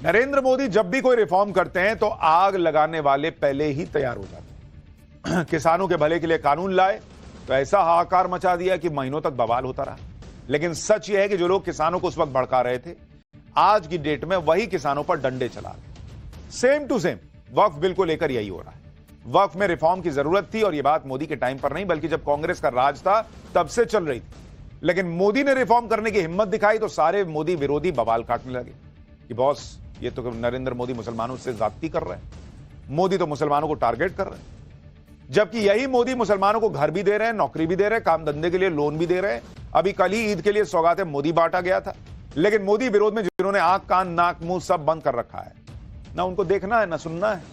नरेंद्र मोदी जब भी कोई रिफॉर्म करते हैं तो आग लगाने वाले पहले ही तैयार हो जाते हैं। किसानों के भले के लिए कानून लाए तो ऐसा हाहाकार मचा दिया कि महीनों तक बवाल होता रहा। लेकिन सच यह है कि जो लोग किसानों को उस वक्त भड़का रहे थे, आज की डेट में वही किसानों पर डंडे चला रहे। सेम टू सेम वक्फ बिल को लेकर यही हो रहा है। वक्फ में रिफॉर्म की जरूरत थी और यह बात मोदी के टाइम पर नहीं बल्कि जब कांग्रेस का राज था तब से चल रही थी। लेकिन मोदी ने रिफॉर्म करने की हिम्मत दिखाई तो सारे मोदी विरोधी बवाल काटने लगे कि बॉस ये तो नरेंद्र मोदी मुसलमानों से ज्यादती कर रहे हैं, मोदी तो मुसलमानों को टारगेट कर रहे हैं। जबकि यही मोदी मुसलमानों को घर भी दे रहे हैं, नौकरी भी दे रहे हैं, काम धंधे के लिए लोन भी दे रहे हैं। अभी कल ही ईद के लिए सौगातें मोदी बांटा गया था। लेकिन मोदी विरोध में जिन्होंने आंख कान नाक मुंह सब बंद कर रखा है, ना उनको देखना है ना सुनना है।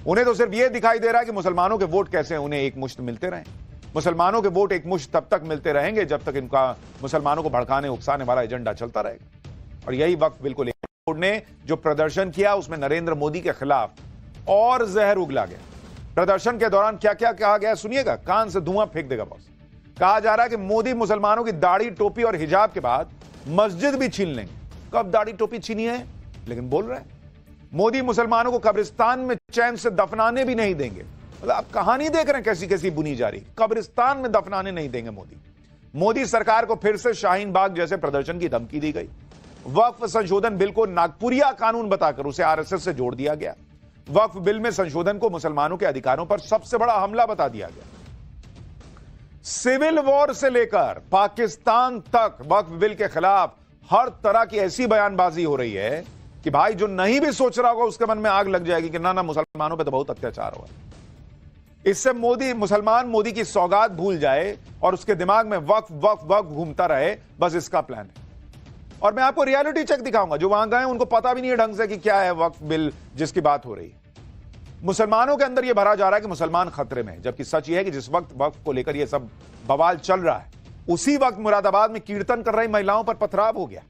उन्हें तो सिर्फ यह दिखाई दे रहा है कि मुसलमानों के वोट कैसे उन्हें एक मुश्त मिलते रहे। मुसलमानों के वोट एक मुश्त तब तक मिलते रहेंगे जब तक इनका मुसलमानों को भड़काने उकसाने वाला एजेंडा चलता रहेगा। और यही वक्त बिल को लेकर ने जो प्रदर्शन किया उसमें नरेंद्र मोदी के खिलाफ और जहर उगला गया। प्रदर्शन के दौरान क्या क्या कहा गया सुनिएगा, कान से धुआं फेंक देगा बॉस। कहा जा रहा है कि मोदी मुसलमानों की दाढ़ी टोपी और हिजाब के बाद मस्जिद भी छीन लेंगे। कब दाढ़ी टोपी छीनी है, लेकिन बोल रहे हैं मोदी मुसलमानों को कब्रिस्तान में चैन से दफनाने भी नहीं देंगे। मतलब आप कहानी देख रहे हैं कैसी कैसी बुनी जा रही। कब्रिस्तान में दफनाने नहीं देंगे मोदी सरकार को फिर से शाहीन बाग जैसे प्रदर्शन की धमकी दी गई। वक्फ संशोधन बिल को नागपुरिया कानून बताकर उसे आरएसएस से जोड़ दिया गया। वक्फ बिल में संशोधन को मुसलमानों के अधिकारों पर सबसे बड़ा हमला बता दिया गया। सिविल वॉर से लेकर पाकिस्तान तक वक्फ बिल के खिलाफ हर तरह की ऐसी बयानबाजी हो रही है कि भाई जो नहीं भी सोच रहा होगा उसके मन में आग लग जाएगी कि ना मुसलमानों पे तो बहुत अत्याचार हुआ। इससे मुसलमान मोदी की सौगात भूल जाए और उसके दिमाग में वक्फ वक्फ वक्फ घूमता रहे, बस इसका प्लान है। और मैं आपको रियलिटी चेक दिखाऊंगा। जो वहां गए उनको पता भी नहीं है ढंग से कि क्या है वक्फ बिल जिसकी बात हो रही है। मुसलमानों के अंदर यह भरा जा रहा है कि मुसलमान खतरे में है, जबकि सच यह है कि जिस वक्त वक्फ को लेकर यह सब बवाल चल रहा है उसी वक्त मुरादाबाद में कीर्तन कर रही महिलाओं पर पथराव हो गया।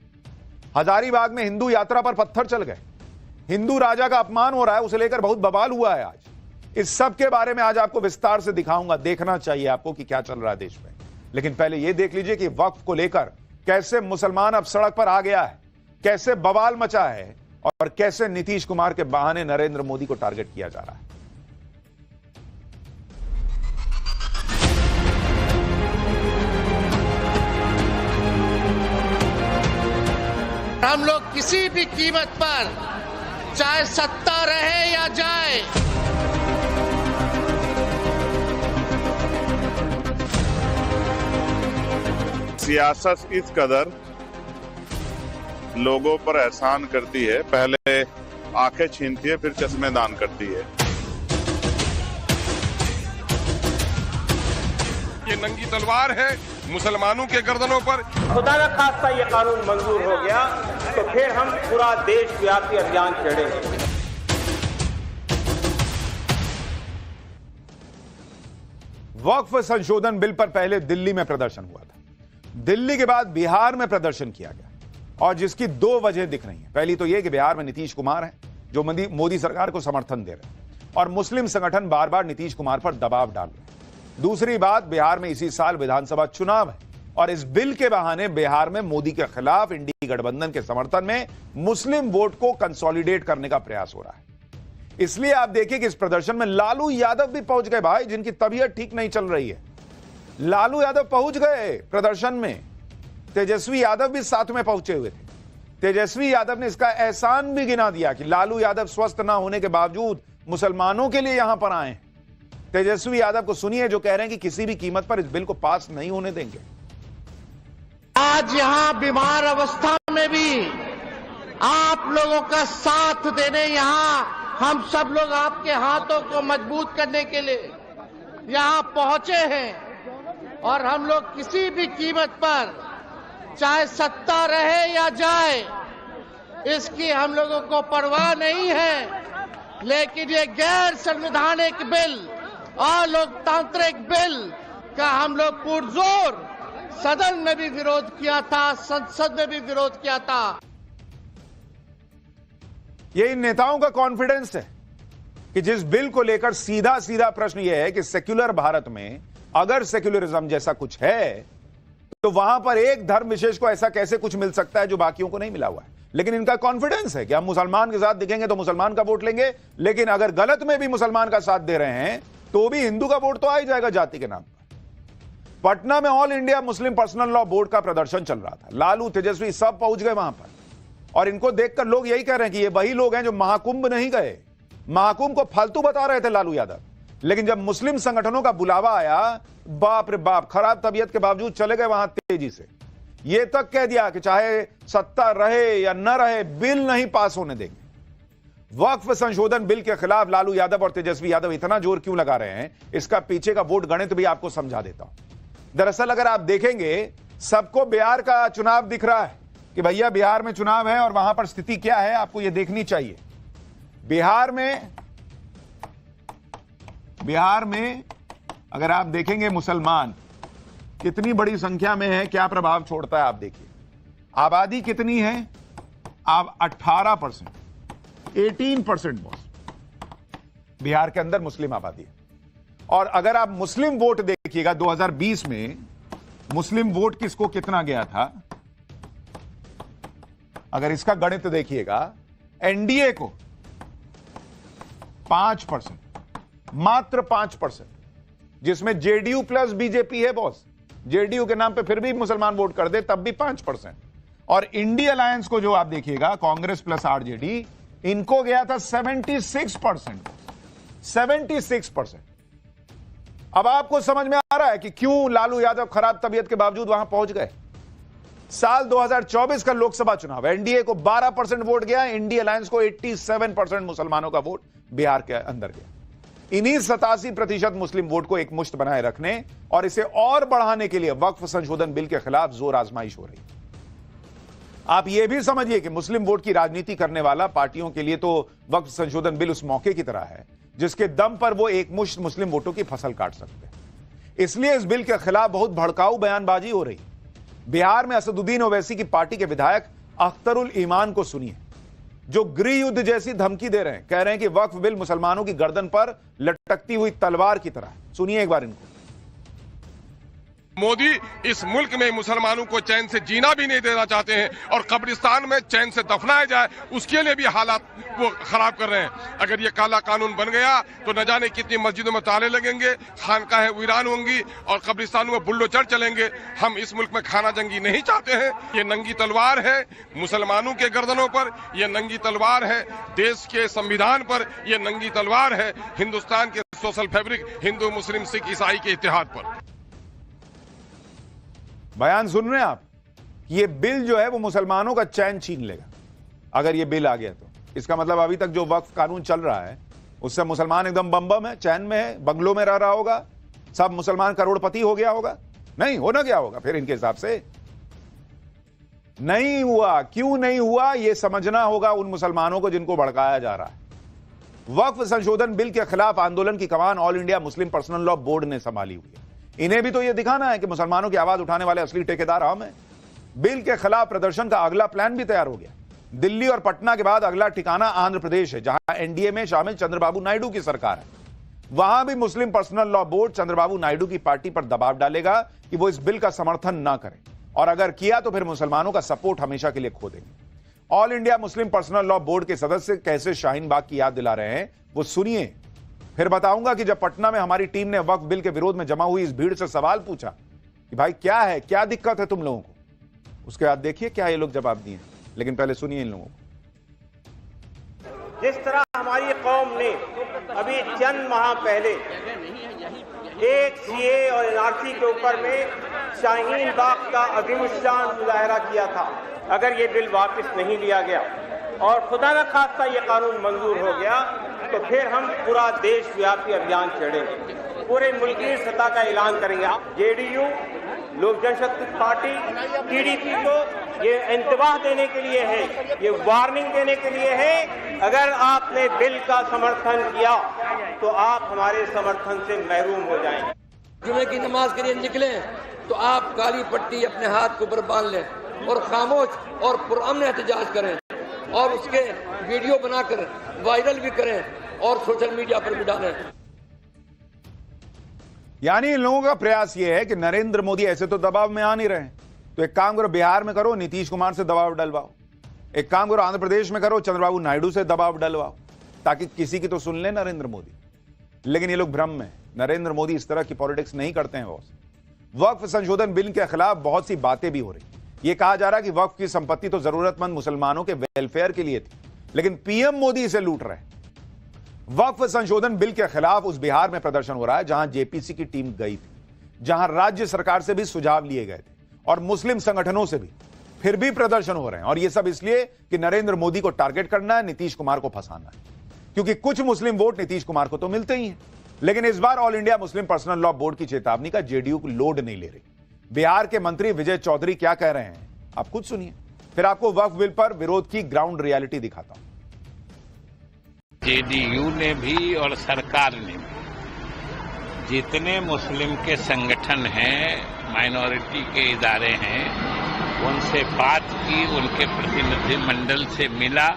हजारीबाग में हिंदू यात्रा पर पत्थर चल गए। हिंदू राजा का अपमान हो रहा है, उसे लेकर बहुत बवाल हुआ है आज। इस सब के बारे में आज आपको विस्तार से दिखाऊंगा। देखना चाहिए आपको कि क्या चल रहा है देश में। लेकिन पहले यह देख लीजिए कि वक्फ को लेकर कैसे मुसलमान अब सड़क पर आ गया है, कैसे बवाल मचा है और कैसे नीतीश कुमार के बहाने नरेंद्र मोदी को टारगेट किया जा रहा है। हम लोग किसी भी कीमत पर, चाहे सत्ता रहे या जाए, सियासत इस कदर लोगों पर एहसान करती है, पहले आंखें छीनती है फिर चश्मे दान करती है। ये नंगी तलवार है मुसलमानों के गर्दनों पर। खुदा न खास्ता ये कानून मंजूर हो गया तो फिर हम पूरा देशव्यापी अभियान छेड़ेंगे। वक्फ संशोधन बिल पर पहले दिल्ली में प्रदर्शन हुआ था। दिल्ली के बाद बिहार में प्रदर्शन किया गया और जिसकी दो वजह दिख रही हैं। पहली तो यह कि बिहार में नीतीश कुमार हैं जो मोदी सरकार को समर्थन दे रहे हैं और मुस्लिम संगठन बार बार नीतीश कुमार पर दबाव डाल रहे हैं। दूसरी बात, बिहार में इसी साल विधानसभा चुनाव है और इस बिल के बहाने बिहार में मोदी के खिलाफ इंडी गठबंधन के समर्थन में मुस्लिम वोट को कंसोलिडेट करने का प्रयास हो रहा है। इसलिए आप देखिए कि इस प्रदर्शन में लालू यादव भी पहुंच गए भाई, जिनकी तबीयत ठीक नहीं चल रही है। लालू यादव पहुंच गए प्रदर्शन में। तेजस्वी यादव भी साथ में पहुंचे हुए थे। तेजस्वी यादव ने इसका एहसान भी गिना दिया कि लालू यादव स्वस्थ ना होने के बावजूद मुसलमानों के लिए यहां पर आए हैं। तेजस्वी यादव को सुनिए जो कह रहे हैं कि किसी भी कीमत पर इस बिल को पास नहीं होने देंगे। आज यहां बीमार अवस्था में भी आप लोगों का साथ देने यहां हम सब लोग आपके हाथों को मजबूत करने के लिए यहां पहुंचे हैं और हम लोग किसी भी कीमत पर, चाहे सत्ता रहे या जाए, इसकी हम लोगों को परवाह नहीं है। लेकिन ये गैर संवैधानिक बिल और लोकतांत्रिक बिल का हम लोग पुरजोर सदन में भी विरोध किया था, संसद में भी विरोध किया था। ये इन नेताओं का कॉन्फिडेंस है कि जिस बिल को लेकर सीधा सीधा प्रश्न यह है कि सेक्युलर भारत में अगर सेक्युलरिज्म जैसा कुछ है तो वहां पर एक धर्म विशेष को ऐसा कैसे कुछ मिल सकता है जो बाकियों को नहीं मिला हुआ है। लेकिन इनका कॉन्फिडेंस है कि हम मुसलमान के साथ दिखेंगे तो मुसलमान का वोट लेंगे, लेकिन अगर गलत में भी मुसलमान का साथ दे रहे हैं तो भी हिंदू का वोट तो आ ही जाएगा जाति के नाम पर। पटना में all India Muslim personal law board का प्रदर्शन चल रहा था। लालू, तेजस्वी सब पहुंच गए वहां पर, और इनको देखकर लोग यही कह रहे हैं कि ये वही लोग हैं जो महाकुंभ नहीं गए। महाकुंभ को फालतू बता रहे थे लालू यादव, लेकिन जब मुस्लिम संगठनों का बुलावा आया, बाप रे बाप, खराब तबीयत के बावजूद चले गए वहां तेजी से। ये तक कह दिया कि चाहे सत्ता रहे या न रहे, बिल नहीं पास होने देंगे। वक्फ संशोधन बिल के खिलाफ लालू यादव और तेजस्वी यादव इतना जोर क्यों लगा रहे हैं, इसका पीछे का वोट गणित भी आपको समझा देता हूं। दरअसल अगर आप देखेंगे, सबको बिहार का चुनाव दिख रहा है कि भैया बिहार में चुनाव है और वहां पर स्थिति क्या है, आपको यह देखनी चाहिए। बिहार में अगर आप देखेंगे मुसलमान कितनी बड़ी संख्या में है, क्या प्रभाव छोड़ता है आप देखिए। आबादी कितनी है? आप 18%, 18% बॉस बिहार के अंदर मुस्लिम आबादी है। और अगर आप मुस्लिम वोट देखिएगा 2020 में मुस्लिम वोट किसको कितना गया था, अगर इसका गणित देखिएगा, एनडीए को 5%, मात्र 5%, जिसमें जेडीयू प्लस बीजेपी है बॉस। जेडीयू के नाम पे फिर भी मुसलमान वोट कर दे तब भी 5%। और इंडिया अलायंस को जो आप देखिएगा, कांग्रेस प्लस आरजेडी, इनको गया था 76%, 76%। अब आपको समझ में आ रहा है कि क्यों लालू यादव खराब तबीयत के बावजूद वहां पहुंच गए। साल 2024 का लोकसभा चुनाव, एनडीए को 12% वोट गया, इंडिया अलायंस को 87% मुसलमानों का वोट बिहार के अंदर गया। इन्हीं 87% मुस्लिम वोट को एक मुश्त बनाए रखने और इसे और बढ़ाने के लिए वक्फ संशोधन बिल के खिलाफ जोर आजमाइश हो रही है। आप यह भी समझिए कि मुस्लिम वोट की राजनीति करने वाला पार्टियों के लिए तो वक्फ संशोधन बिल उस मौके की तरह है जिसके दम पर वो एक मुश्त मुस्लिम वोटों की फसल काट सकते हैं। इसलिए इस बिल के खिलाफ बहुत भड़काऊ बयानबाजी हो रही। बिहार में असदुद्दीन ओवैसी की पार्टी के विधायक अख्तरुल ईमान को सुनिए, जो गृह युद्ध जैसी धमकी दे रहे हैं। कह रहे हैं कि वक्फ बिल मुसलमानों की गर्दन पर लटकती हुई तलवार की तरह है। सुनिए एक बार इनको। मोदी इस मुल्क में मुसलमानों को चैन से जीना भी नहीं देना चाहते हैं और कब्रिस्तान में चैन से दफनाया जाए उसके लिए भी हालात वो खराब कर रहे हैं। अगर ये काला कानून बन गया तो न जाने कितनी मस्जिदों में ताले लगेंगे, खानकाहें वीरान होंगी और कब्रिस्तानों में बुल्डोजर चलेंगे। हम इस मुल्क में खाना जंगी नहीं चाहते हैं। ये नंगी तलवार है मुसलमानों के गर्दनों पर, ये नंगी तलवार है देश के संविधान पर, ये नंगी तलवार है हिंदुस्तान के सोशल फैब्रिक हिंदू मुस्लिम सिख ईसाई के इत्तेहाद पर। बयान सुन रहे हैं आप? ये बिल जो है वो मुसलमानों का चैन छीन लेगा अगर ये बिल आ गया तो। इसका मतलब अभी तक जो वक्फ कानून चल रहा है उससे मुसलमान एकदम बम है, चैन में है, बंगलों में रह रहा होगा, सब मुसलमान करोड़पति हो गया होगा। नहीं होना क्या होगा फिर इनके हिसाब से? नहीं हुआ। क्यों नहीं हुआ ये समझना होगा उन मुसलमानों को जिनको भड़काया जा रहा है। वक्फ संशोधन बिल के खिलाफ आंदोलन की कमान all India Muslim personal law board ने संभाली हुई है। इन्हें भी तो यह दिखाना है कि मुसलमानों की आवाज उठाने वाले असली ठेकेदार हम हैं। बिल के खिलाफ प्रदर्शन का अगला प्लान भी तैयार हो गया। दिल्ली और पटना के बाद अगला ठिकाना आंध्र प्रदेश है, जहां एनडीए में शामिल चंद्रबाबू नायडू की सरकार है। वहां भी Muslim personal law board Chandrababu Naidu की पार्टी पर दबाव डालेगा कि वो इस बिल का समर्थन ना करें, और अगर किया तो फिर मुसलमानों का सपोर्ट हमेशा के लिए खो देंगे। All India Muslim personal law board के सदस्य कैसे शाहीन बाग की याद दिला रहे हैं वो सुनिए। फिर बताऊंगा कि जब पटना में हमारी टीम ने वक्फ बिल के विरोध में जमा हुई इस भीड़ से सवाल पूछा कि भाई क्या है, क्या दिक्कत है तुम लोगों को, उसके बाद देखिए क्या ये लोग जवाब दिए। लेकिन पहले सुनिए इन लोगों को। जिस तरह हमारी कौम ने अभी चंद माह पहले एक सीए और एनआरसी के ऊपर में शाहीन बाग का अजीमुश्शान मुजाहरा किया था, अगर ये बिल वापस नहीं लिया गया और खुदा न खास्ता ये कानून मंजूर हो गया तो फिर हम पूरा देशव्यापी अभियान छेड़ेंगे, पूरे मुल्की सतह का ऐलान करेंगे। जेडीयू, लोक जनशक्ति पार्टी, टीडीपी को ये इंतबाह देने के लिए है, ये वार्निंग देने के लिए है। अगर आपने बिल का समर्थन किया तो आप हमारे समर्थन से महरूम हो जाएंगे। जुमे की नमाज के लिए निकले तो आप काली पट्टी अपने हाथ के ऊपर बांध लें और खामोश और पुरअमन एहतजाज करें और उसके वीडियो बनाकर वायरल भी करें और सोशल मीडिया पर भी डालें। यानी इन लोगों का प्रयास यह है कि नरेंद्र मोदी ऐसे तो दबाव में आ नहीं रहे, तो एक काम करो, बिहार में करो, नीतीश कुमार से दबाव डलवाओ। एक काम करो, आंध्र प्रदेश में करो, चंद्रबाबू नायडू से दबाव डलवाओ ताकि किसी की तो सुन ले नरेंद्र मोदी। लेकिन ये लोग भ्रम में, नरेंद्र मोदी इस तरह की पॉलिटिक्स नहीं करते हैं बॉस। वक्फ संशोधन बिल के खिलाफ बहुत सी बातें भी हो रही। ये कहा जा रहा है कि वक्फ की संपत्ति तो जरूरतमंद मुसलमानों के वेलफेयर के लिए थी, लेकिन पीएम मोदी इसे लूट रहे हैं। वक्फ संशोधन बिल के खिलाफ उस बिहार में प्रदर्शन हो रहा है जहां जेपीसी की टीम गई थी, जहां राज्य सरकार से भी सुझाव लिए गए थे और मुस्लिम संगठनों से भी। फिर भी प्रदर्शन हो रहे हैं और यह सब इसलिए कि नरेंद्र मोदी को टारगेट करना है, नीतीश कुमार को फंसाना है, क्योंकि कुछ मुस्लिम वोट नीतीश कुमार को तो मिलते ही हैं। लेकिन इस बार all India Muslim personal law board की चेतावनी का जेडीयू को लोड नहीं ले रही। बिहार के मंत्री विजय चौधरी क्या कह रहे हैं आप खुद सुनिए, फिर आपको वक्फ बिल पर विरोध की ग्राउंड रियलिटी दिखाता हूं। जेडीयू ने भी और सरकार ने भी जितने मुस्लिम के संगठन हैं, माइनॉरिटी के इदारे हैं, उनसे बात की, उनके प्रतिनिधिमंडल से मिला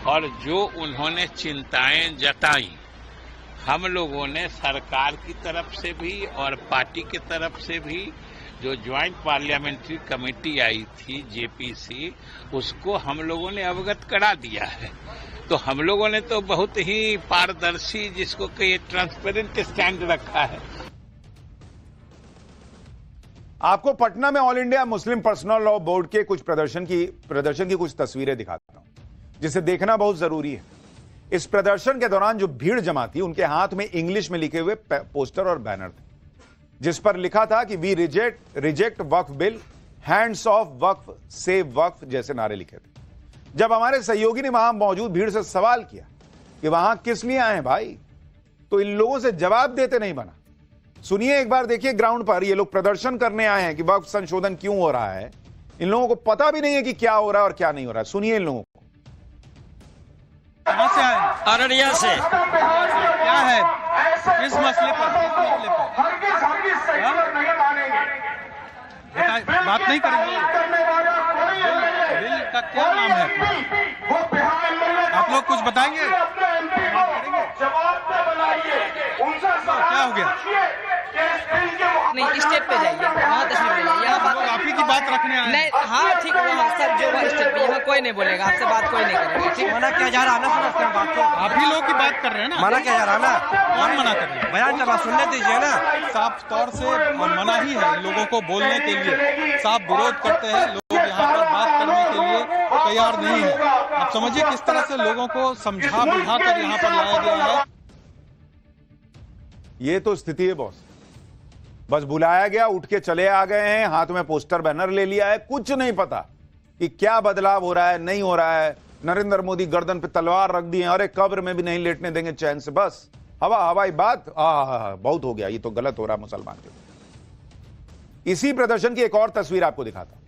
और जो उन्होंने चिंताएं जताई, हम लोगों ने सरकार की तरफ से भी और पार्टी की तरफ से भी, जो ज्वाइंट पार्लियामेंट्री कमेटी आई थी जेपीसी, उसको हम लोगों ने अवगत करा दिया है। तो हम लोगों ने तो बहुत ही पारदर्शी, जिसको कहिए ट्रांसपेरेंट स्टैंड रखा है। आपको पटना में all India Muslim personal law board के कुछ प्रदर्शन की कुछ तस्वीरें दिखाता हूं, जिसे देखना बहुत जरूरी है। इस प्रदर्शन के दौरान जो भीड़ जमा थी, उनके हाथ में इंग्लिश में लिखे हुए पोस्टर और बैनर थे, जिस पर लिखा था कि we reject waqf bill, hands off waqf, save waqf जैसे नारे लिखे थे। जब हमारे सहयोगी ने वहां मौजूद भीड़ से सवाल किया कि वहां किस लिए आए हैं भाई, तो इन लोगों से जवाब देते नहीं बना। सुनिए एक बार, देखिए ग्राउंड पर ये लोग प्रदर्शन करने आए हैं कि वक्फ संशोधन क्यों हो रहा है। इन लोगों को पता भी नहीं है कि क्या हो रहा है और क्या नहीं हो रहा है। सुनिए इन लोगों को। कहां से आए? अररिया से। क्या है, किस मसले पर? बात नहीं करेंगे। बिल का क्या नाम है? आप लोग कुछ बताएंगे? क्या हो गया? नहीं, स्टेट पे जाइए, वहाँ तस्वीर ले जाइए। यहाँ बात आप ही की बात रखने आए? नहीं, हाँ ठीक है, वहाँ सब जो स्टेट पे, यहाँ कोई नहीं बोलेगा, आपसे बात कोई नहीं करेगा। ठीक, मना किया जा रहा है ना, सुना बात को। आप ही लोग की बात कर रहे हैं ना? मना किया जा रहा है ना? कौन मना कर रहे हैं? बयान का बात सुनने दीजिए ना। साफ तौर से मना ही है लोगों को बोलने के लिए, साफ विरोध करते हैं लोग, यहाँ पर बात करने के लिए तैयार नहीं है। आप समझिए किस तरह से लोगों को समझा बुझा कर यहाँ पर लाया गया है। ये तो स्थिति है बॉस, बस बुलाया गया, उठ के चले आ गए हैं, हाथ में पोस्टर बैनर ले लिया है, कुछ नहीं पता कि क्या बदलाव हो रहा है, नहीं हो रहा है। नरेंद्र मोदी गर्दन पे तलवार रख दिए, अरे कब्र में भी नहीं लेटने देंगे चैन से, बस हवाई बात। बहुत हो गया, ये तो गलत हो रहा है मुसलमान के। इसी प्रदर्शन की एक और तस्वीर आपको दिखाता हूं।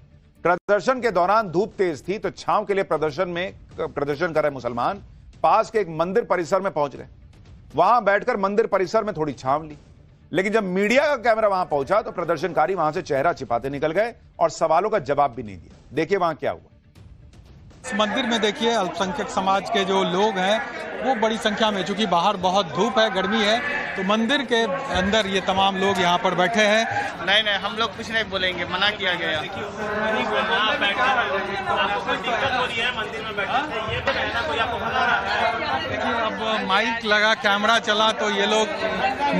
प्रदर्शन के दौरान धूप तेज थी, तो छांव के लिए प्रदर्शन कर रहे मुसलमान पास के एक मंदिर परिसर में पहुंच गए। वहां बैठकर मंदिर परिसर में थोड़ी छांव ली, लेकिन जब मीडिया का कैमरा वहां पहुंचा तो प्रदर्शनकारी वहां से चेहरा छिपाते निकल गए और सवालों का जवाब भी नहीं दिया। देखिए वहां क्या हुआ। इस मंदिर में देखिए अल्पसंख्यक समाज के जो लोग हैं वो बड़ी संख्या में, चूंकि बाहर बहुत धूप है, गर्मी है, तो मंदिर के अंदर ये तमाम लोग यहाँ पर बैठे हैं। नहीं, हम लोग कुछ नहीं बोलेंगे, मना किया गया। देखिए अब माइक लगा, कैमरा चला, तो ये लोग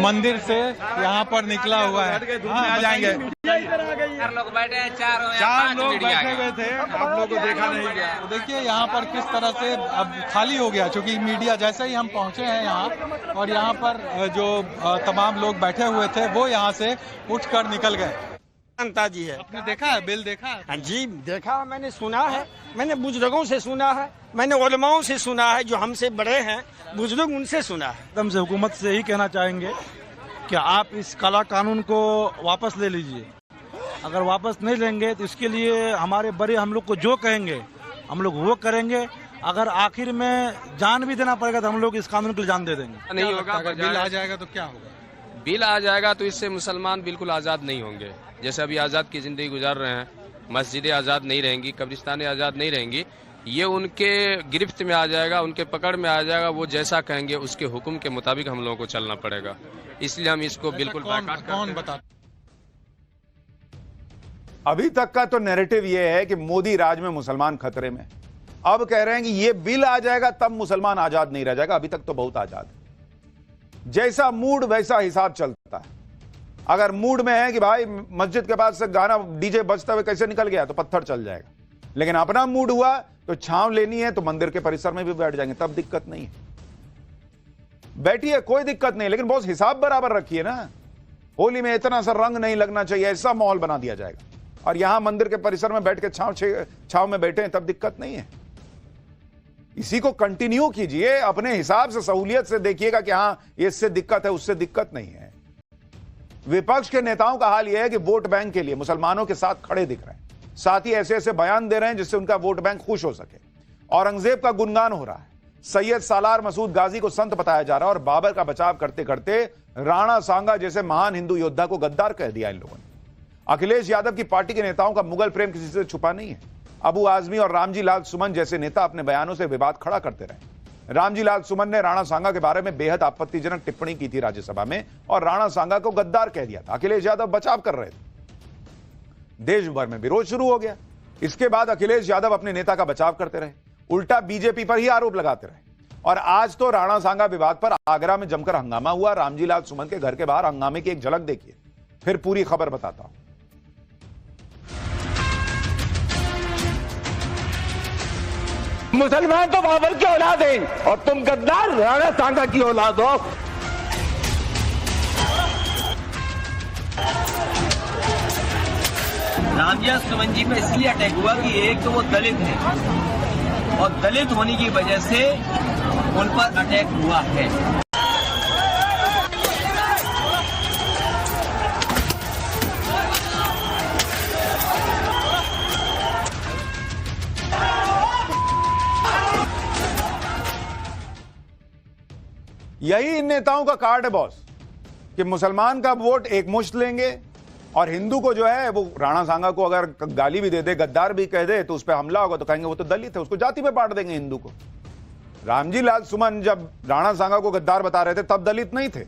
मंदिर से यहाँ पर निकला हुआ है। आ जाएंगे। 4 लोग बैठे हैं, 4 लोग बैठे हुए थे, आप लोगों को देखा नहीं गया। तो देखिए यहाँ पर किस तरह से अब खाली हो गया, क्योंकि मीडिया जैसे ही हम पहुंचे हैं यहाँ, और यहाँ पर जो तमाम लोग बैठे हुए थे वो यहाँ से उठकर निकल गए। जी है, आपने देखा है, बिल देखा है? हाँ जी देखा, मैंने सुना है, मैंने बुजुर्गों से सुना है, मैंने उलमाओं से सुना है, जो हमसे बड़े हैं बुजुर्ग, उनसे सुना है। एकदम से हुकूमत से ही कहना चाहेंगे कि आप इस काला कानून को वापस ले लीजिए। अगर वापस नहीं लेंगे तो इसके लिए हमारे बड़े हम लोग को जो कहेंगे हम लोग वो करेंगे। अगर आखिर में जान भी देना पड़ेगा तो हम लोग इस कानून के लिए जान दे देंगे। नहीं होगा, अगर बिल आ जाएगा तो क्या होगा? बिल आ जाएगा तो इससे मुसलमान बिल्कुल आज़ाद नहीं होंगे। जैसे अभी आज़ाद की ज़िंदगी गुजार रहे हैं, मस्जिदें आज़ाद नहीं रहेंगी, कब्रिस्तानें आज़ाद नहीं रहेंगी, ये उनके गिरफ्त में आ जाएगा, उनके पकड़ में आ जाएगा। वो जैसा कहेंगे उसके हुक्म के मुताबिक हम लोगों को चलना पड़ेगा। इसलिए हम इसको बिल्कुल कौन बता। अभी तक का तो नैरेटिव यह है कि मोदी राज में मुसलमान खतरे में, अब कह रहे हैं कि ये बिल आ जाएगा तब मुसलमान आजाद नहीं रह जाएगा। अभी तक तो बहुत आजाद है। जैसा मूड वैसा हिसाब चलता है। अगर मूड में है कि भाई मस्जिद के पास से गाना डीजे बजते हुए कैसे निकल गया तो पत्थर चल जाएगा, लेकिन अपना मूड हुआ तो छांव लेनी है तो मंदिर के परिसर में भी बैठ जाएंगे, तब दिक्कत नहीं है। बैठिए, कोई दिक्कत नहीं, लेकिन बहुत हिसाब बराबर रखिए ना। होली में इतना सा रंग नहीं लगना चाहिए, ऐसा माहौल बना दिया जाएगा। और यहां मंदिर के परिसर में बैठ के छांव में बैठे हैं तब दिक्कत नहीं है। इसी को कंटिन्यू कीजिए, अपने हिसाब से सहूलियत से देखिएगा कि हां इससे दिक्कत है उससे दिक्कत नहीं है। विपक्ष के नेताओं का हाल यह है कि वोट बैंक के लिए मुसलमानों के साथ खड़े दिख रहे हैं, साथ ही ऐसे ऐसे बयान दे रहे हैं जिससे उनका वोट बैंक खुश हो सके। औरंगजेब का गुणगान हो रहा है, सैयद सालार मसूद गाजी को संत बताया जा रहा है और बाबर का बचाव करते करते राणा सांगा जैसे महान हिंदू योद्धा को गद्दार कह दिया इन लोगों ने। अखिलेश यादव की पार्टी के नेताओं का मुगल प्रेम किसी से छुपा नहीं है। अबू आजमी और रामजी लाल सुमन जैसे नेता अपने बयानों से विवाद खड़ा करते रहे। रामजी लाल सुमन ने राणा सांगा के बारे में बेहद आपत्तिजनक टिप्पणी की थी राज्यसभा में और राणा सांगा को गद्दार कह दिया था। अखिलेश यादव बचाव कर रहे थे, देश भर में विरोध शुरू हो गया। इसके बाद अखिलेश यादव अपने नेता का बचाव करते रहे, उल्टा बीजेपी पर ही आरोप लगाते रहे। और आज तो राणा सांगा विवाद पर आगरा में जमकर हंगामा हुआ। रामजी लाल सुमन के घर के बाहर हंगामे की एक झलक देखिए, फिर पूरी खबर बताता हूं। मुसलमान तो बाबर की औलाद हैं और तुम गद्दार राणा सांगा की औलाद हो। रामजी सुमन जी पे इसलिए अटैक हुआ कि एक तो वो दलित है और दलित होने की वजह से उन पर अटैक हुआ है। यही इन नेताओं का कार्ड है बॉस, कि मुसलमान का वोट एक मुश्त लेंगे और हिंदू को जो है वो राणा सांगा को अगर गाली भी दे दे, गद्दार भी कह दे तो उस पर हमला होगा तो कहेंगे वो तो दलित है, उसको जाति में बांट देंगे हिंदू को। रामजी लाल सुमन जब राणा सांगा को गद्दार बता रहे थे तब दलित नहीं थे,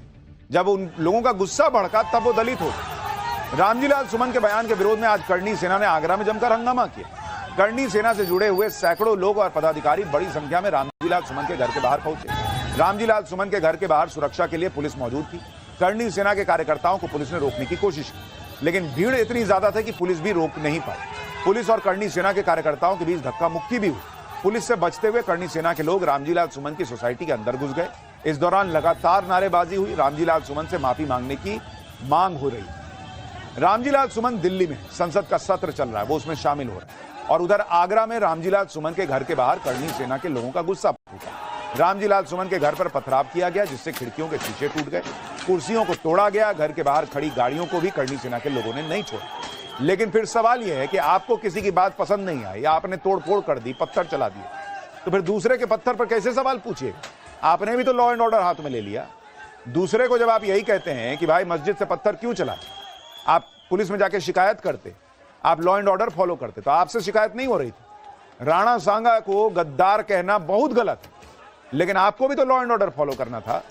जब उन लोगों का गुस्सा भड़का तब वो दलित हो गए। रामजी लाल सुमन के बयान के विरोध में आज करणी सेना ने आगरा में जमकर हंगामा किया। करणी सेना से जुड़े हुए सैकड़ों लोग और पदाधिकारी बड़ी संख्या में रामजी लाल सुमन के घर के बाहर पहुंचे। रामजी लाल सुमन के घर के बाहर सुरक्षा के लिए पुलिस मौजूद थी। करणी सेना के कार्यकर्ताओं को पुलिस ने रोकने की कोशिश की, लेकिन भीड़ इतनी ज्यादा थी कि पुलिस भी रोक नहीं पाई। पुलिस और करणी सेना के कार्यकर्ताओं के बीच धक्का मुक्की भी हुई। पुलिस से बचते हुए करणी सेना के लोग रामजी लाल सुमन की सोसाइटी के अंदर घुस गए। इस दौरान लगातार नारेबाजी हुई। रामजी लाल सुमन से माफी मांगने की मांग हो रही है। रामजी लाल सुमन दिल्ली में संसद का सत्र चल रहा है, वो उसमें शामिल हो रहा है। और उधर आगरा में रामजी लाल सुमन के घर के बाहर करणी सेना के लोगों का गुस्सा फूटा। रामजी लाल सुमन के घर पर पथराव किया गया, जिससे खिड़कियों के शीशे टूट गए, कुर्सियों को तोड़ा गया। घर के बाहर खड़ी गाड़ियों को भी करणी सेना के लोगों ने नहीं छोड़ा। लेकिन फिर सवाल यह है कि आपको किसी की बात पसंद नहीं आई या आपने तोड़फोड़ कर दी, पत्थर चला दिए, तो फिर दूसरे के पत्थर पर कैसे सवाल पूछिएगा? आपने भी तो लॉ एंड ऑर्डर हाथ में ले लिया। दूसरे को जब आप यही कहते हैं कि भाई मस्जिद से पत्थर क्यों चला, आप पुलिस में जाके शिकायत करते, आप लॉ एंड ऑर्डर फॉलो करते, तो आपसे शिकायत नहीं हो रही थी। राणा सांगा को गद्दार कहना बहुत गलत है, लेकिन आपको भी तो लॉ एंड ऑर्डर फॉलो करना था।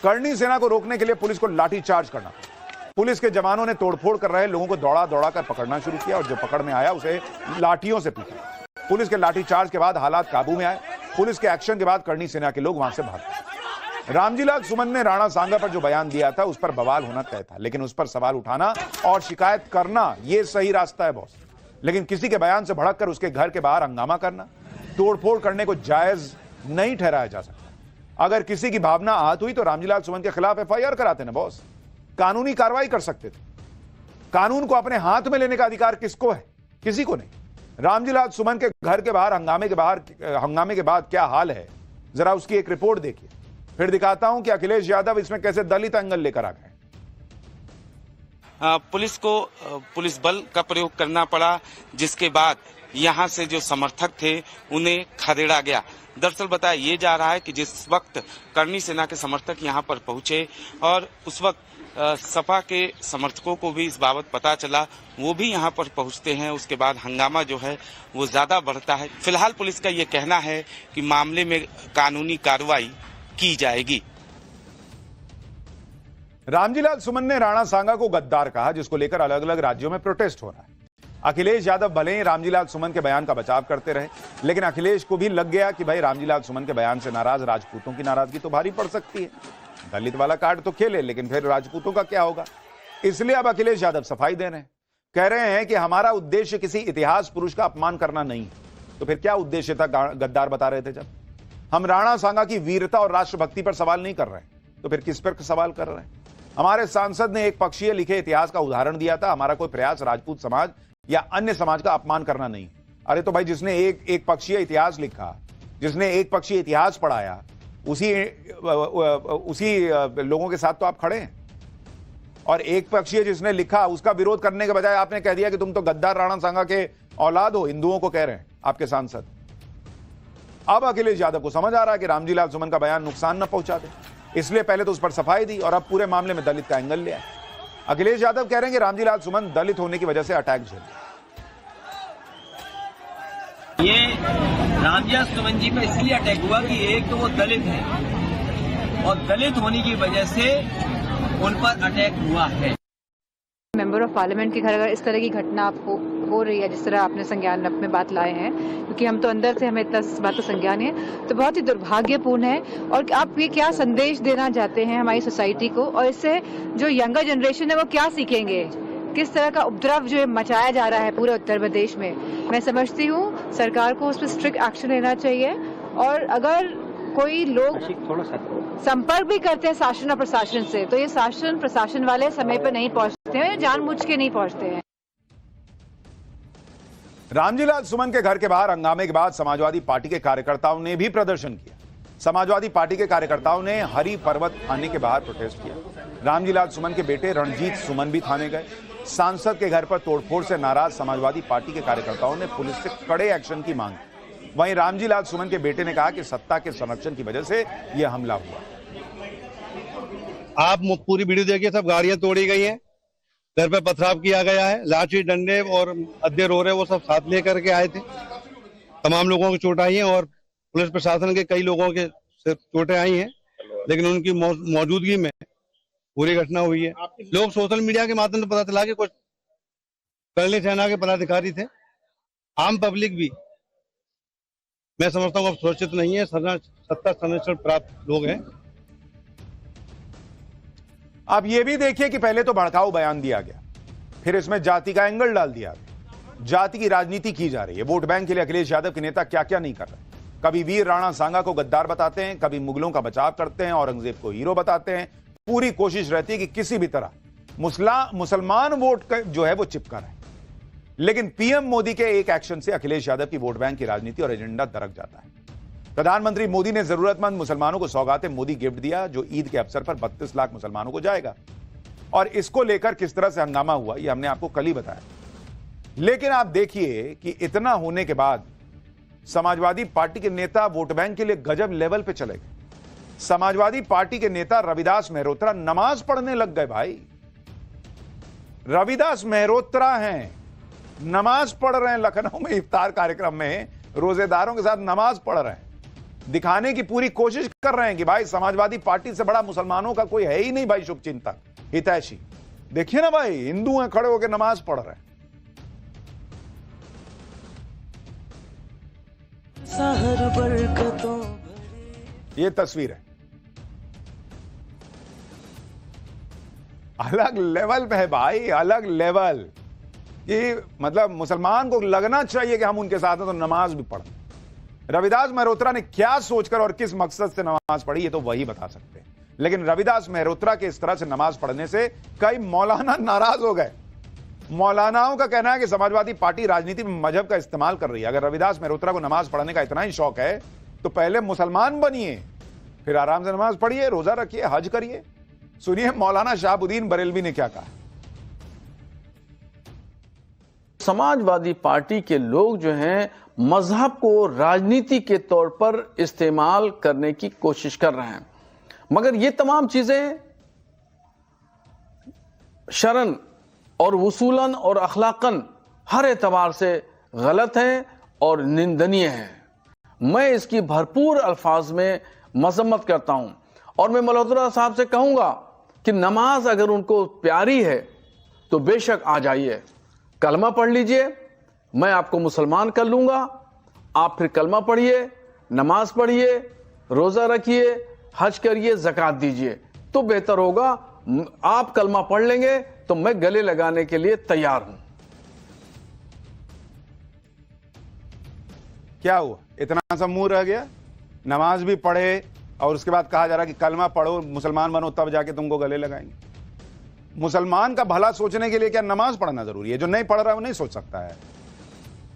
करणी सेना को रोकने के लिए पुलिस को लाठी चार्ज करना था। पुलिस के जवानों ने तोड़फोड़ कर रहे लोगों को दौड़ा दौड़ा कर पकड़ना शुरू किया और जो पकड़ में आया उसे लाठियों से पीटा। पुलिस के लाठी चार्ज के बाद हालात काबू में आए। पुलिस के एक्शन के बाद करणी सेना के लोग वहां से भाग गए। रामजी लाल सुमन ने राणा सांगा पर जो बयान दिया था उस पर बवाल होना तय था, लेकिन उस पर सवाल उठाना और शिकायत करना यह सही रास्ता है बॉस। लेकिन किसी के बयान से भड़क कर उसके घर के बाहर हंगामा करना, तोड़फोड़ करने को जायज नहीं ठहराया जा सकता। अगर किसी की भावना आहत हुई तो रामजी लाल सुमन के खिलाफ एफआईआर कराते ना बॉस, कानूनी कार्रवाई कर सकते थे। कानून को अपने हाथ में लेने का अधिकार किसको है? किसी को नहीं। रामजी लाल सुमन के घर के बाहर हंगामे के बाद क्या हाल है, जरा उसकी एक रिपोर्ट देखिए, फिर दिखाता हूं कि अखिलेश यादव इसमें कैसे दलित एंगल लेकर आ गए। पुलिस को पुलिस बल का प्रयोग करना पड़ा, जिसके बाद यहां से जो समर्थक थे उन्हें खदेड़ा गया। दरअसल बताया ये जा रहा है कि जिस वक्त करणी सेना के समर्थक यहां पर पहुंचे और उस वक्त सपा के समर्थकों को भी इस बाबत पता चला, वो भी यहां पर पहुंचते हैं। उसके बाद हंगामा जो है वो ज्यादा बढ़ता है। फिलहाल पुलिस का ये कहना है कि मामले में कानूनी कार्रवाई की जाएगी। रामजी लाल सुमन ने राणा सांगा को गद्दार कहा, जिसको लेकर अलग अलग राज्यों में प्रोटेस्ट हो रहा है। अखिलेश यादव भले ही रामजीलाल सुमन के बयान का बचाव करते रहे, लेकिन अखिलेश को भी लग गया कि भाई रामजीलाल सुमन के बयान से नाराज राजपूतों की नाराजगी तो भारी पड़ सकती है। दलित वाला कार्ड तो खेले, लेकिन फिर राजपूतों का क्या होगा? इसलिए अब अखिलेश यादव सफाई दे रहे हैं, कह रहे हैं कि हमारा उद्देश्य किसी इतिहास पुरुष का अपमान करना नहीं है। तो फिर क्या उद्देश्य था? गद्दार बता रहे थे जब हम राणा सांगा की वीरता और राष्ट्रभक्ति पर सवाल नहीं कर रहे हैं, तो फिर किस पर सवाल कर रहे हैं? हमारे सांसद ने एक पक्षीय लिखे इतिहास का उदाहरण दिया था। हमारा कोई प्रयास राजपूत समाज या अन्य समाज का अपमान करना नहीं। अरे तो भाई जिसने एक पक्षीय इतिहास लिखा, जिसने एक पक्षीय इतिहास पढ़ाया, उसी लोगों के साथ तो आप खड़े हैं। और एक पक्षीय जिसने लिखा उसका विरोध करने के बजाय आपने कह दिया कि तुम तो गद्दार राणा सांगा के औलाद हो, हिंदुओं को कह रहे हैं आपके सांसद। अब अखिलेश यादव को समझ आ रहा है कि रामजीलाल सुमन का बयान नुकसान न पहुंचा दे, इसलिए पहले तो उस पर सफाई दी और अब पूरे मामले में दलित का एंगल लिया। अखिलेश यादव कह रहे हैं कि रामजीलाल सुमन दलित होने की वजह से अटैक झेले। ये रामजीलाल सुमन जी पर इसलिए अटैक हुआ कि एक तो वो दलित है और दलित होने की वजह से उन पर अटैक हुआ है। मेंबर ऑफ पार्लियामेंट के घर अगर इस तरह की घटना हो रही है, जिस तरह आपने संज्ञान में बात लाए हैं, क्योंकि हम तो अंदर से हमें इतना इस बात का संज्ञान है, तो बहुत ही दुर्भाग्यपूर्ण है। और आप ये क्या संदेश देना चाहते हैं हमारी सोसाइटी को, और इससे जो यंगर जनरेशन है वो क्या सीखेंगे? किस तरह का उपद्रव जो मचाया जा रहा है पूरे उत्तर प्रदेश में। मैं समझती हूँ सरकार को उस पर स्ट्रिक्ट एक्शन लेना चाहिए, और अगर कोई लोग संपर्क भी करते हैं शासन और प्रशासन से, तो ये शासन प्रशासन वाले समय पर नहीं पहुंचते हैं, जानबूझ के नहीं पहुंचते हैं। रामजीलाल सुमन के घर के बाहर हंगामे के बाद समाजवादी पार्टी के कार्यकर्ताओं ने भी प्रदर्शन किया। समाजवादी पार्टी के कार्यकर्ताओं ने हरि पर्वत थाने के बाहर प्रोटेस्ट किया। रामजीलाल सुमन के बेटे रणजीत सुमन भी थाने गए। सांसद के घर पर तोड़फोड़ से नाराज समाजवादी पार्टी के कार्यकर्ताओं ने पुलिस से कड़े एक्शन की मांग की। वहीं रामजीलाल सुमन के बेटे ने कहा कि सत्ता के संरक्षण की वजह से यह हमला हुआ। आप पूरी वीडियो देखिए, सब गाड़ियां तोड़ी गई हैं, घर पे पथराव किया गया है, लाठी डंडे और अद्दे रोरे वो सब साथ लेकर के आए थे। तमाम लोगों की चोट आई है और पुलिस प्रशासन के कई लोगों के चोटें आई हैं, लेकिन उनकी मौजूदगी में पूरी घटना हुई है। लोग सोशल मीडिया के माध्यम से पता चला कि कुछ करनी सेना के पदाधिकारी थे। आम पब्लिक भी मैं समझता हूँ अब सुरक्षित नहीं है, सत्ता संरक्षण प्राप्त लोग हैं। अब यह भी देखिए कि पहले तो भड़काऊ बयान दिया गया, फिर इसमें जाति का एंगल डाल दिया गया। जाति की राजनीति की जा रही है। वोट बैंक के लिए अखिलेश यादव के नेता क्या क्या नहीं कर रहे। कभी वीर राणा सांगा को गद्दार बताते हैं, कभी मुगलों का बचाव करते हैं, औरंगजेब को हीरो बताते हैं। पूरी कोशिश रहती है कि किसी भी तरह मुसलमान वोट जो है वो चिपका रहे। लेकिन पीएम मोदी के एक एक्शन से अखिलेश यादव की वोट बैंक की राजनीति और एजेंडा दरक जाता है। प्रधानमंत्री मोदी ने जरूरतमंद मुसलमानों को सौगातें मोदी गिफ्ट दिया, जो ईद के अवसर पर 32 लाख मुसलमानों को जाएगा। और इसको लेकर किस तरह से हंगामा हुआ यह हमने आपको कल ही बताया। लेकिन आप देखिए कि इतना होने के बाद समाजवादी पार्टी के नेता वोट बैंक के लिए गजब लेवल पे चले गए। समाजवादी पार्टी के नेता रविदास मेहरोत्रा नमाज पढ़ने लग गए। भाई रविदास मेहरोत्रा हैं, नमाज पढ़ रहे हैं। लखनऊ में इफ्तार कार्यक्रम में रोजेदारों के साथ नमाज पढ़ रहे हैं, दिखाने की पूरी कोशिश कर रहे हैं कि भाई समाजवादी पार्टी से बड़ा मुसलमानों का कोई है ही नहीं भाई, शुभचिंतक हितैषी। देखिए ना भाई, हिंदू हैं खड़े होकर नमाज पढ़ रहे हैं। ये तस्वीर है, अलग लेवल पे है भाई, अलग लेवल। ये मतलब मुसलमान को लगना चाहिए कि हम उनके साथ हैं तो नमाज भी पढ़ें। रविदास मेहरोत्रा ने क्या सोचकर और किस मकसद से नमाज पढ़ी ये तो वही बता सकते हैं। लेकिन रविदास मेहरोत्रा के इस तरह से नमाज पढ़ने से कई मौलाना नाराज हो गए। मौलानाओं का कहना है कि समाजवादी पार्टी राजनीति में मजहब का इस्तेमाल कर रही है। अगर रविदास मेहरोत्रा को नमाज पढ़ने का इतना ही शौक है तो पहले मुसलमान बनिए, फिर आराम से नमाज पढ़िए, रोजा रखिए, हज करिए। सुनिए मौलाना शाहबुद्दीन बरेलवी ने क्या कहा। समाजवादी पार्टी के लोग जो हैं मजहब को राजनीति के तौर पर इस्तेमाल करने की कोशिश कर रहे हैं, मगर ये तमाम चीजें शरन और वसूलन और अखलाकन हर एतबार से गलत हैं और निंदनीय हैं। मैं इसकी भरपूर अल्फाज में मजम्मत करता हूं और मैं मल्होत्रा साहब से कहूंगा कि नमाज अगर उनको प्यारी है तो बेशक आ जाइए, कलमा पढ़ लीजिए, मैं आपको मुसलमान कर लूंगा, आप फिर कलमा पढ़िए, नमाज पढ़िए, रोजा रखिए, हज करिए, ज़कात दीजिए, तो बेहतर होगा। आप कलमा पढ़ लेंगे तो मैं गले लगाने के लिए तैयार हूं। क्या हुआ, इतना सा मुंह रह गया? नमाज भी पढ़े और उसके बाद कहा जा रहा है कि कलमा पढ़ो, मुसलमान बनो, तब जाके तुमको गले लगाएंगे। मुसलमान का भला सोचने के लिए क्या नमाज पढ़ना जरूरी है? जो नहीं पढ़ रहा है वो नहीं सोच सकता है।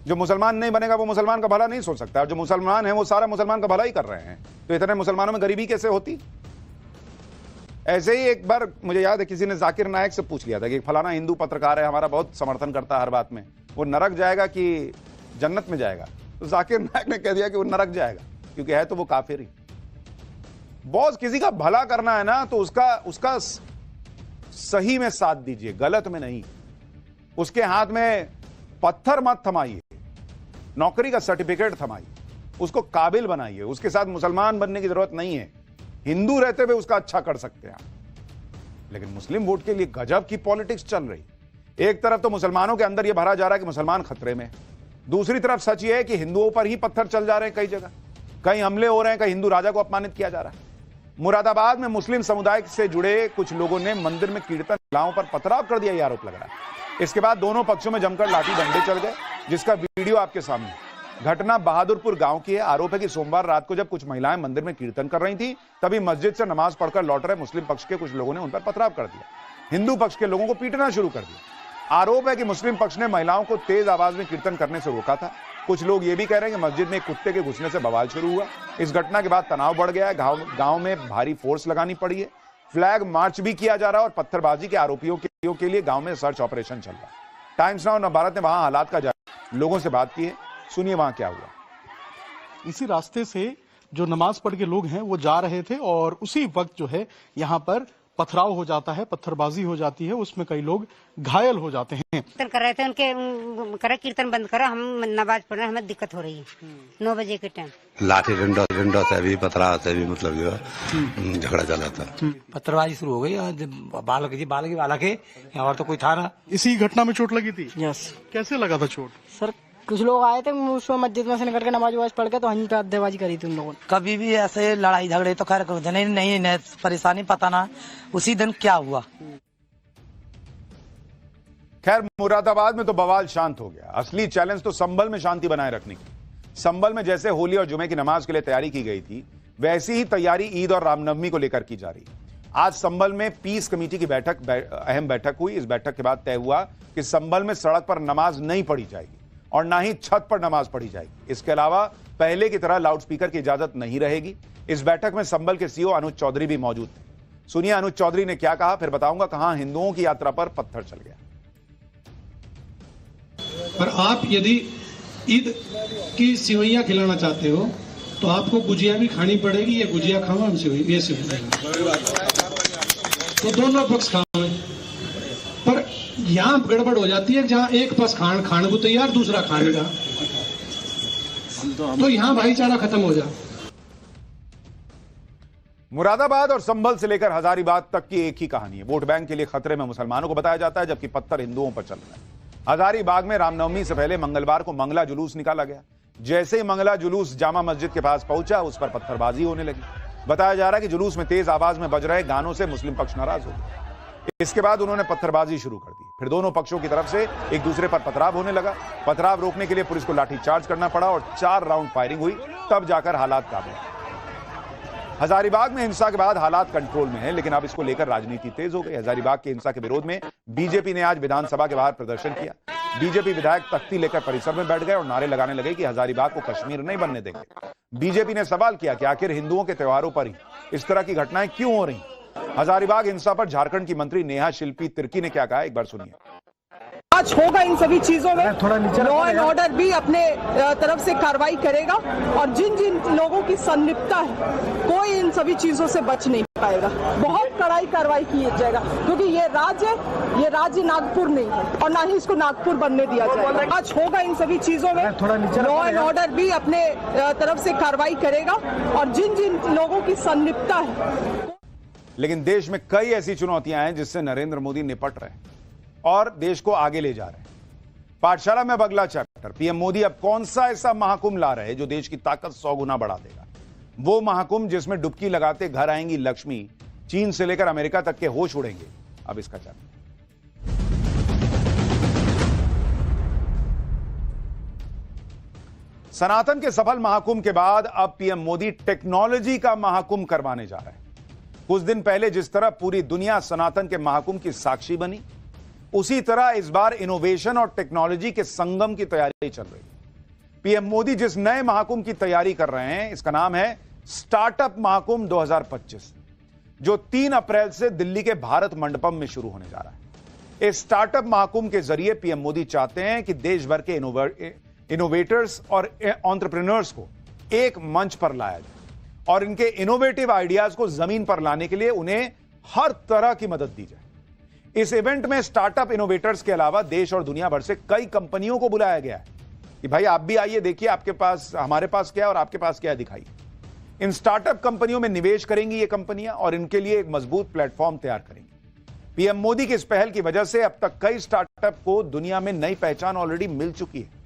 जो मुसलमान नहीं बनेगा वो मुसलमान का भला नहीं सोच सकता है। जो मुसलमान है वो सारा मुसलमान का भला ही कर रहे हैं। तो इतने मुसलमानों में गरीबी कैसे होती? ऐसे ही एक बार मुझे याद है किसी ने जाकिर नायक से पूछ लिया था कि फलाना हिंदू पत्रकार है, हमारा बहुत समर्थन करता है हर बात में, वो नरक जाएगा कि जन्नत में जाएगा? तो जाकिर नायक ने कह दिया कि वो नरक जाएगा, क्योंकि है तो वो काफिर ही। बॉस, किसी का भला करना है ना तो उसका सही में साथ दीजिए, गलत में नहीं। उसके हाथ में पत्थर मत थमाइए, नौकरी का सर्टिफिकेट थमाइए, उसको काबिल बनाइए। उसके साथ मुसलमान बनने की जरूरत नहीं है, हिंदू रहते हुए उसका अच्छा कर सकते हैं। लेकिन मुस्लिम वोट के लिए गजब की पॉलिटिक्स चल रही। एक तरफ तो मुसलमानों के अंदर यह भरा जा रहा है कि मुसलमान खतरे में, दूसरी तरफ सच यह है कि हिंदुओं पर ही पत्थर चल जा रहे हैं। कई जगह कहीं हमले हो रहे हैं, कहीं हिंदू राजा को अपमानित किया जा रहा है। मुरादाबाद में मुस्लिम समुदाय से जुड़े कुछ लोगों ने मंदिर में कीर्तन महिलाओं पर पथराव कर दिया, यह आरोप लग रहा है। इसके बाद दोनों पक्षों में जमकर लाठी डंडे चल गए, जिसका वीडियो आपके सामने। घटना बहादुरपुर गांव की है। आरोप है कि सोमवार रात को जब कुछ महिलाएं मंदिर में कीर्तन कर रही थी, तभी मस्जिद से नमाज पढ़कर लौट रहे मुस्लिम पक्ष के कुछ लोगों ने उन पर पथराव कर दिया। हिंदू पक्ष के लोगों को पीटना शुरू कर दिया। आरोप है कि मुस्लिम पक्ष ने महिलाओं को तेज आवाज में कीर्तन करने से रोका था। कुछ लोग ये भी कह रहे हैं कि मस्जिद में एक कुत्ते के घुसने से बवाल शुरू हुआ। इस घटना के बाद तनाव बढ़ गया है। गांव में भारी फोर्स लगानी पड़ी है। फ्लैग मार्च भी किया जा रहा है और पत्थरबाजी के आरोपियों के लिए गांव में सर्च ऑपरेशन चल रहा है। टाइम्स नाउ नवभारत ने वहां हालात का जायजा लोगों से बात की है, सुनिए वहां क्या हुआ। इसी रास्ते से जो नमाज पढ़ के लोग हैं वो जा रहे थे और उसी वक्त जो है यहाँ पर पथराव हो जाता है, पत्थरबाजी हो जाती है, उसमें कई लोग घायल हो जाते हैं। कीर्तन कर रहे थे, उनके करा कीर्तन बंद करा, हम नमाज पढ़ रहे हैं, हमें दिक्कत हो रही है 9 बजे के टाइम। लाठी डंडा से भी पथराव से भी मतलब जो है झगड़ा चला था, पत्थरबाजी शुरू हो गई। बालक है और तो कोई था ना। इसी घटना में चोट लगी थी? यस। कैसे लगा था चोट? सर कुछ लोग आए थे उसमें मस्जिद में से निकल के नमाज वमाज पढ़ के, तो हम पे अड्डेबाजी करी थी उन लोगों ने। कभी भी ऐसे लड़ाई झगड़े तो खैर नहीं परेशानी पता ना उसी दिन क्या हुआ। खैर मुरादाबाद में तो बवाल शांत हो गया। असली चैलेंज तो संभल में शांति बनाए रखने की। संभल में जैसे होली और जुमे की नमाज के लिए तैयारी की गई थी, वैसी ही तैयारी ईद और रामनवमी को लेकर की जा रही है। आज संभल में पीस कमेटी की अहम बैठक हुई। इस बैठक के बाद तय हुआ कि संभल में सड़क पर नमाज नहीं पढ़ी जाएगी और ना ही छत पर नमाज पढ़ी जाएगी। इसके अलावा पहले की तरह लाउडस्पीकर की इजाजत नहीं रहेगी। इस बैठक में संभल के सीओ अनुज चौधरी भी मौजूद थे। सुनिए अनुज चौधरी ने क्या कहा, फिर बताऊंगा कहां हिंदुओं की यात्रा पर पत्थर चल गया। पर आप यदि ईद की सिवैयां खिलाना चाहते हो तो आपको गुजिया भी खानी पड़ेगी, या गुजिया खाओ हम ये सिवैया, तो दोनों पक्ष खाओ। पर यहाँ गड़बड़ हो जाती है, जहाँ एक पक्ष खाने को तैयार, दूसरा खाने का, तो यहाँ भाईचारा खत्म हो जाए। मुरादाबाद और संभल से लेकर हजारीबाग तक की एक ही कहानी है। वोट बैंक के लिए खतरे में मुसलमानों को बताया जाता है, जबकि पत्थर हिंदुओं पर चल रहा है। हजारीबाग में रामनवमी से पहले मंगलवार को मंगला जुलूस निकाला गया। जैसे ही मंगला जुलूस जामा मस्जिद के पास पहुंचा, उस पर पत्थरबाजी होने लगी। बताया जा रहा है कि जुलूस में तेज आवाज में बज रहे गानों से मुस्लिम पक्ष नाराज हो गया। इसके बाद उन्होंने पत्थरबाजी शुरू कर दी। फिर दोनों पक्षों की तरफ से एक दूसरे पर पथराव होने लगा। पथराव रोकने के लिए पुलिस को लाठीचार्ज करना पड़ा और 4 राउंड फायरिंग हुई, तब जाकर हालात काबू में। हजारीबाग में हिंसा के बाद हालात कंट्रोल में है, लेकिन अब इसको लेकर राजनीति तेज हो गई। हजारीबाग की हिंसा के विरोध में बीजेपी ने आज विधानसभा के बाहर प्रदर्शन किया। बीजेपी विधायक तख्ती लेकर परिसर में बैठ गए और नारे लगाने लगे कि हजारीबाग को कश्मीर नहीं बनने देंगे। बीजेपी ने सवाल किया कि आखिर हिंदुओं के त्योहारों पर ही इस तरह की घटनाएं क्यों हो रही। हजारीबाग हिंसा पर झारखंड की मंत्री नेहा शिल्पी तिर्की ने क्या कहा, एक बार सुनिए। आज होगा इन सभी चीजों में, लॉ एंड ऑर्डर भी अपने तरफ से कार्रवाई करेगा और जिन जिन लोगों की संलिप्तता है, कोई इन सभी चीजों से बच नहीं पाएगा। बहुत कड़ाई कार्रवाई की जाएगा, क्योंकि ये राज्य नागपुर नहीं है और ना ही इसको नागपुर बनने दिया जाएगा। आज होगा इन सभी चीजों में, लॉ एंड ऑर्डर भी अपने तरफ से कार्रवाई करेगा और जिन जिन लोगों की संलिप्तता है। लेकिन देश में कई ऐसी चुनौतियां हैं जिससे नरेंद्र मोदी निपट रहे हैं और देश को आगे ले जा रहे हैं। पाठशाला में अब अगला चैप्टर। पीएम मोदी अब कौन सा ऐसा महाकुंभ ला रहे हैं जो देश की ताकत 100 गुना बढ़ा देगा। वो महाकुंभ जिसमें डुबकी लगाते घर आएंगी लक्ष्मी, चीन से लेकर अमेरिका तक के होश उड़ेंगे। अब इसका चैप्टर। सनातन के सफल महाकुंभ के बाद अब पीएम मोदी टेक्नोलॉजी का महाकुंभ करवाने जा रहे हैं। कुछ दिन पहले जिस तरह पूरी दुनिया सनातन के महाकुंभ की साक्षी बनी, उसी तरह इस बार इनोवेशन और टेक्नोलॉजी के संगम की तैयारी चल रही है। पीएम मोदी जिस नए महाकुंभ की तैयारी कर रहे हैं, इसका नाम है स्टार्टअप महाकुंभ 2025, जो 3 अप्रैल से दिल्ली के भारत मंडपम में शुरू होने जा रहा है। इस स्टार्टअप महाकुंभ के जरिए पीएम मोदी चाहते हैं कि देश भर के इनोवेटर्स और एंटरप्रेन्योर्स को एक मंच पर लाया जाए और इनके इनोवेटिव आइडियाज को जमीन पर लाने के लिए उन्हें हर तरह की मदद दी जाए। इस इवेंट में स्टार्टअप इनोवेटर्स के अलावा देश और दुनिया भर से कई कंपनियों को बुलाया गया है कि भाई आप भी आइए, देखिए आपके पास, हमारे पास क्या है और आपके पास क्या है, दिखाइए। इन स्टार्टअप कंपनियों में निवेश करेंगी ये कंपनियां और इनके लिए एक मजबूत प्लेटफॉर्म तैयार करेंगी। पीएम मोदी की इस पहल की वजह से अब तक कई स्टार्टअप को दुनिया में नई पहचान ऑलरेडी मिल चुकी है।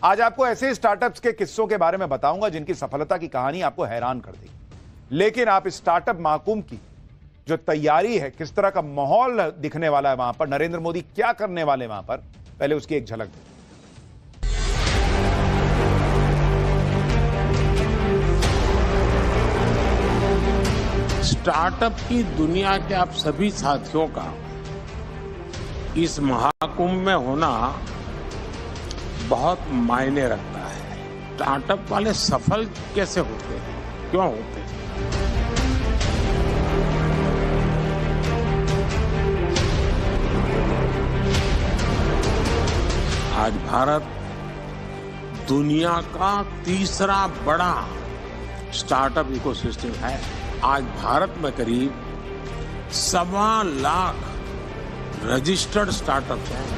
आज आपको ऐसे स्टार्टअप्स के किस्सों के बारे में बताऊंगा जिनकी सफलता की कहानी आपको हैरान कर देगी। लेकिन आप इस स्टार्टअप महाकुंभ की जो तैयारी है, किस तरह का माहौल दिखने वाला है वहां पर, नरेंद्र मोदी क्या करने वाले वहां पर, पहले उसकी एक झलक दें। स्टार्टअप की दुनिया के आप सभी साथियों का इस महाकुंभ में होना बहुत मायने रखता है। स्टार्टअप वाले सफल कैसे होते हैं, क्यों होते हैं? आज भारत दुनिया का तीसरा बड़ा स्टार्टअप इकोसिस्टम है। आज भारत में करीब 1.25 लाख रजिस्टर्ड स्टार्टअप्स हैं।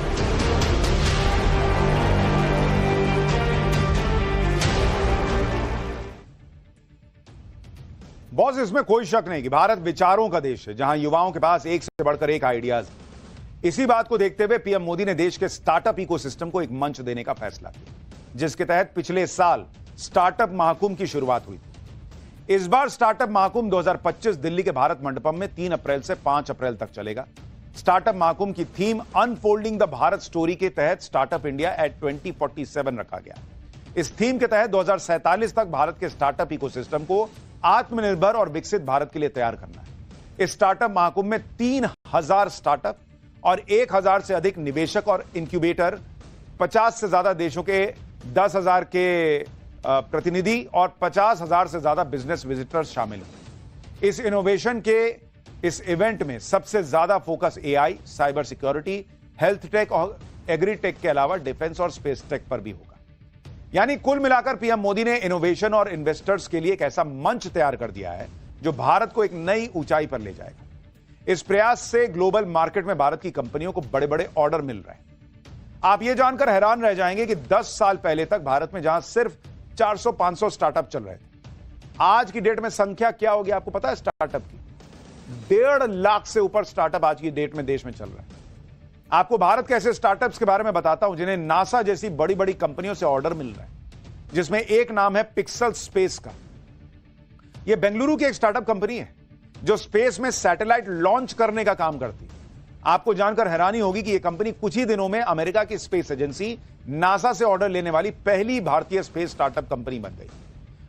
बॉस, इसमें कोई शक नहीं कि भारत विचारों का देश है, जहां युवाओं के पास एक से बढ़कर एक आइडियाज है। इसी बात को देखते हुए पीएम मोदी ने देश के स्टार्टअप इकोसिस्टम को एक मंच देने का फैसला किया, जिसके तहत पिछले साल स्टार्टअप महाकुंभ की शुरुआत हुई थी। इस बार स्टार्टअप महाकुंभ 2025 दिल्ली के भारत मंडपम में 3 अप्रैल से 5 अप्रैल तक चलेगा। स्टार्टअप महाकुंभ की theme unfolding the Bharat story के तहत स्टार्टअप इंडिया एट 2047 रखा गया। इस थीम के तहत 2047 तक भारत के स्टार्टअप इकोसिस्टम को आत्मनिर्भर और विकसित भारत के लिए तैयार करना है। इस स्टार्टअप महाकुंभ में 3000 स्टार्टअप और 1000 से अधिक निवेशक और इंक्यूबेटर, 50 से ज्यादा देशों के 10,000 के प्रतिनिधि और 50,000 से ज्यादा बिजनेस विजिटर्स शामिल हैं। इस इनोवेशन के इस इवेंट में सबसे ज्यादा focus AI, cyber security, health take और एग्रीटेक के अलावा डिफेंस और स्पेस टेक पर भी होगा। यानी कुल मिलाकर पीएम मोदी ने इनोवेशन और इन्वेस्टर्स के लिए एक ऐसा मंच तैयार कर दिया है जो भारत को एक नई ऊंचाई पर ले जाएगा। इस प्रयास से ग्लोबल मार्केट में भारत की कंपनियों को बड़े बड़े ऑर्डर मिल रहे हैं। आप यह जानकर हैरान रह जाएंगे कि 10 साल पहले तक भारत में जहां सिर्फ 400-500 स्टार्टअप चल रहे थे, आज की डेट में संख्या क्या होगी आपको पता है? स्टार्टअप की 1.5 लाख से ऊपर स्टार्टअप आज की डेट में देश में चल रहा है। आपको भारत के ऐसे स्टार्टअप्स के बारे में बताता हूं जिन्हें नासा जैसी बड़ी बड़ी कंपनियों से ऑर्डर मिल रहा है, जिसमें एक नाम है पिक्सल स्पेस का। यह बेंगलुरु की एक स्टार्टअप कंपनी है जो स्पेस में सैटेलाइट लॉन्च करने का काम करती है। आपको जानकर हैरानी होगी कि यह कंपनी कुछ ही दिनों में अमेरिका की स्पेस एजेंसी नासा से ऑर्डर लेने वाली पहली भारतीय स्पेस स्टार्टअप कंपनी बन गई।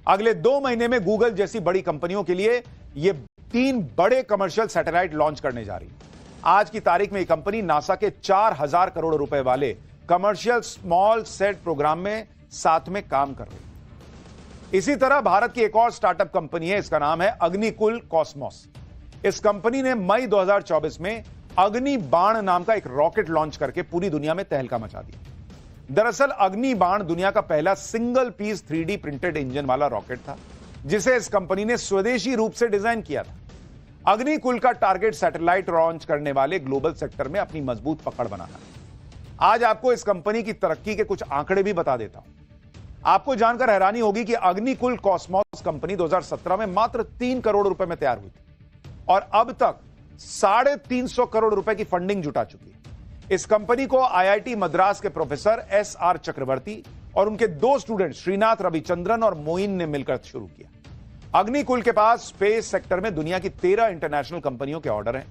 अगले 2 महीने में गूगल जैसी बड़ी कंपनियों के लिए यह 3 बड़े कमर्शियल सैटेलाइट लॉन्च करने जा रही है। आज की तारीख में यह कंपनी नासा के 4000 करोड़ रुपए वाले कमर्शियल स्मॉल सेट प्रोग्राम में साथ में काम कर रही है। इसी तरह भारत की एक और स्टार्टअप कंपनी है, इसका नाम है अग्निकुल कॉस्मोस। इस कंपनी ने मई 2024 में अग्नि बाण नाम का एक रॉकेट लॉन्च करके पूरी दुनिया में तहलका मचा दिया। दरअसल अग्नि बाण दुनिया का पहला single piece 3D printed engine वाला रॉकेट था, जिसे इस कंपनी ने स्वदेशी रूप से डिजाइन किया था। अग्निकुल का टारगेट सैटेलाइट लॉन्च करने वाले ग्लोबल सेक्टर में अपनी मजबूत पकड़ बनाना है। आज आपको इस कंपनी की तरक्की के कुछ आंकड़े भी बता देता हूं। आपको जानकर हैरानी होगी कि अग्निकुल कॉस्मोस कंपनी 2017 में मात्र 3 करोड़ रुपए में तैयार हुई थी और अब तक 350 करोड़ रुपए की फंडिंग जुटा चुकी है। इस कंपनी को आईआईटी मद्रास के प्रोफेसर एसआर चक्रवर्ती और उनके 2 स्टूडेंट श्रीनाथ रविचंद्रन और मोइन ने मिलकर शुरू किया। अग्निकुल के पास स्पेस सेक्टर में दुनिया की 13 इंटरनेशनल कंपनियों के ऑर्डर हैं।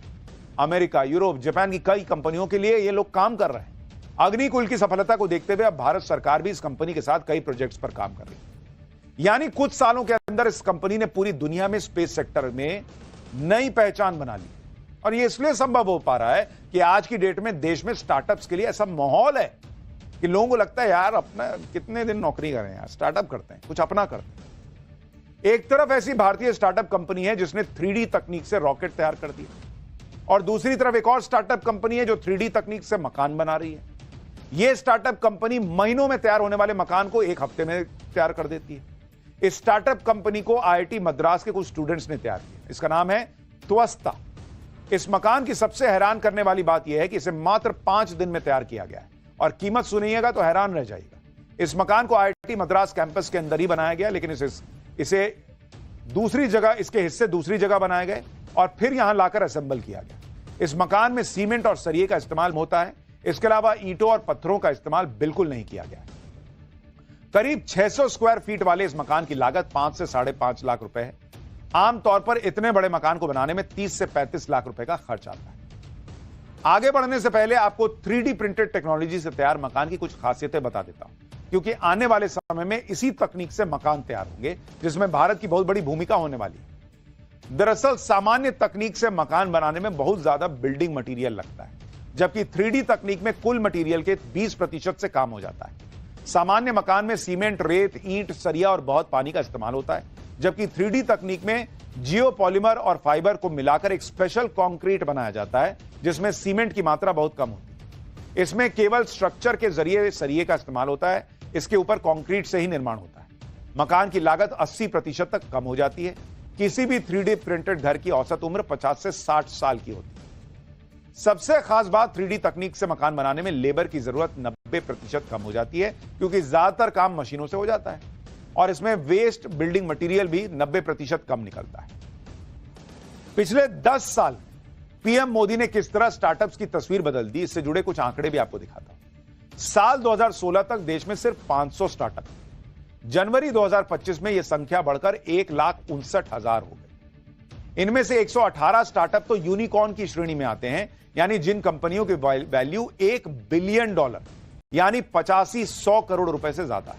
अमेरिका, यूरोप, जापान की कई कंपनियों के लिए ये लोग काम कर रहे हैं। अग्निकुल की सफलता को देखते हुए अब भारत सरकार भी इस कंपनी के साथ कई प्रोजेक्ट्स पर काम कर रही है। यानी कुछ सालों के अंदर इस कंपनी ने पूरी दुनिया में स्पेस सेक्टर में नई पहचान बना ली। और यह इसलिए संभव हो पा रहा है कि आज की डेट में देश में स्टार्टअप्स के लिए ऐसा माहौल है कि लोगों को लगता है यार अपना कितने दिन नौकरी करें, यार स्टार्टअप करते हैं, कुछ अपना करते हैं। एक तरफ ऐसी भारतीय स्टार्टअप कंपनी है जिसने 3D तकनीक से रॉकेट तैयार कर दिया और दूसरी तरफ एक और स्टार्टअप कंपनी है जो 3D तकनीक से मकान बना रही है। यह स्टार्टअप कंपनी महीनों में तैयार होने वाले मकान को 1 हफ्ते में तैयार कर देती है। इस स्टार्टअप कंपनी को आईआईटी मद्रास के कुछ स्टूडेंट्स ने तैयार किया। इसका नाम है त्वस्ता। इस मकान की सबसे हैरान करने वाली बात यह है कि इसे मात्र 5 दिन में तैयार किया गया है और कीमत सुनिएगा तो हैरान रह जाएगा। इस मकान को आईआईटी मद्रास कैंपस के अंदर ही बनाया गया, लेकिन इसे दूसरी जगह, इसके हिस्से दूसरी जगह बनाए गए और फिर यहां लाकर असेंबल किया गया। इस मकान में सीमेंट और सरिये का इस्तेमाल होता है। इसके अलावा ईंटों और पत्थरों का इस्तेमाल बिल्कुल नहीं किया गया। करीब 600 स्क्वायर फीट वाले इस मकान की लागत 5 से 5.5 लाख रुपए है। आमतौर पर इतने बड़े मकान को बनाने में 30 से 35 लाख रुपए का खर्च आता है। आगे बढ़ने से पहले आपको 3D प्रिंटेड टेक्नोलॉजी से तैयार मकान की कुछ खासियतें बता देता हूं, क्योंकि आने वाले समय में इसी तकनीक से मकान तैयार होंगे जिसमें भारत की बहुत बड़ी भूमिका होने वाली है। दरअसल सामान्य तकनीक से मकान बनाने में बहुत ज्यादा बिल्डिंग मटेरियल लगता है, जबकि 3D तकनीक में कुल मटेरियल के 20% से काम हो जाता है। सामान्य मकान में सीमेंट, रेत, ईंट, सरिया और बहुत पानी का इस्तेमाल होता है, जबकि 3D तकनीक में जियोपॉलीमर और फाइबर को मिलाकर एक स्पेशल कंक्रीट बनाया जाता है जिसमें सीमेंट की मात्रा बहुत कम होती है। इसमें केवल स्ट्रक्चर के जरिए सरिये का इस्तेमाल होता है, इसके ऊपर कंक्रीट से ही निर्माण होता है। मकान की लागत 80% तक कम हो जाती है। किसी भी 3D प्रिंटेड घर की औसत उम्र 50 से 60 साल की होती है। सबसे खास बात 3D तकनीक से मकान बनाने में लेबर की जरूरत 90% कम हो जाती है, क्योंकि ज्यादातर काम मशीनों से हो जाता है और इसमें वेस्ट बिल्डिंग मटेरियल भी 90% कम निकलता है। पिछले 10 साल पीएम मोदी ने किस तरह स्टार्टअप्स की तस्वीर बदल दी, इससे जुड़े कुछ आंकड़े भी आपको दिखाता हूं। साल 2016 तक देश में सिर्फ 500 स्टार्टअप, जनवरी 2025 में यह संख्या बढ़कर 1,59,000 हो गई। इनमें से 118 स्टार्टअप तो यूनिकॉर्न की श्रेणी में आते हैं, यानी जिन कंपनियों की वैल्यू $1 बिलियन यानी 85-100 करोड़ रुपए से ज्यादा है,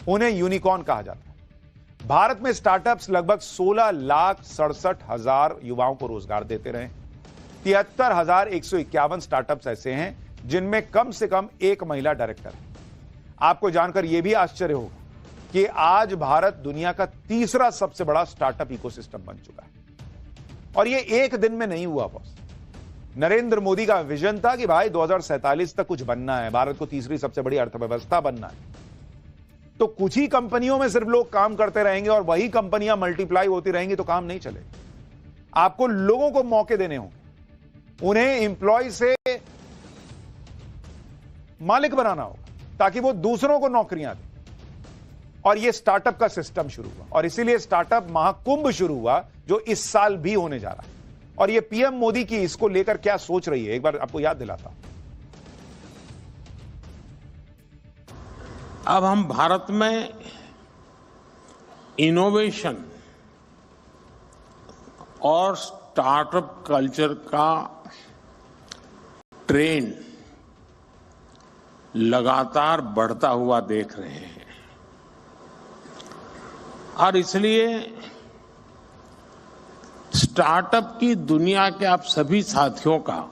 उन्हें यूनिकॉर्न कहा जाता है। भारत में स्टार्टअप्स लगभग 16,67,000 युवाओं को रोजगार देते रहे। 73,151 स्टार्टअप्स ऐसे हैं जिनमें कम से कम एक महिला डायरेक्टर है। आपको जानकर यह भी आश्चर्य होगा कि आज भारत दुनिया का 3रा सबसे बड़ा स्टार्टअप इकोसिस्टम बन चुका है। और यह एक दिन में नहीं हुआ बॉस। नरेंद्र मोदी का विजन था कि भाई 2047 तक कुछ बनना है, भारत को 3री सबसे बड़ी अर्थव्यवस्था बनना है। तो कुछ ही कंपनियों में सिर्फ लोग काम करते रहेंगे और वही कंपनियां मल्टीप्लाई होती रहेंगी तो काम नहीं चलेगा। आपको लोगों को मौके देने होंगे, उन्हें एम्प्लॉय से मालिक बनाना होगा ताकि वो दूसरों को नौकरियां दें। और यह स्टार्टअप का सिस्टम शुरू हुआ और इसीलिए स्टार्टअप महाकुंभ शुरू हुआ जो इस साल भी होने जा रहा है। और यह पीएम मोदी की इसको लेकर क्या सोच रही है, एक बार आपको याद दिलाता हूं। अब हम भारत में इनोवेशन और स्टार्टअप कल्चर का ट्रेंड लगातार बढ़ता हुआ देख रहे हैं और इसलिए स्टार्टअप की दुनिया के आप सभी साथियों का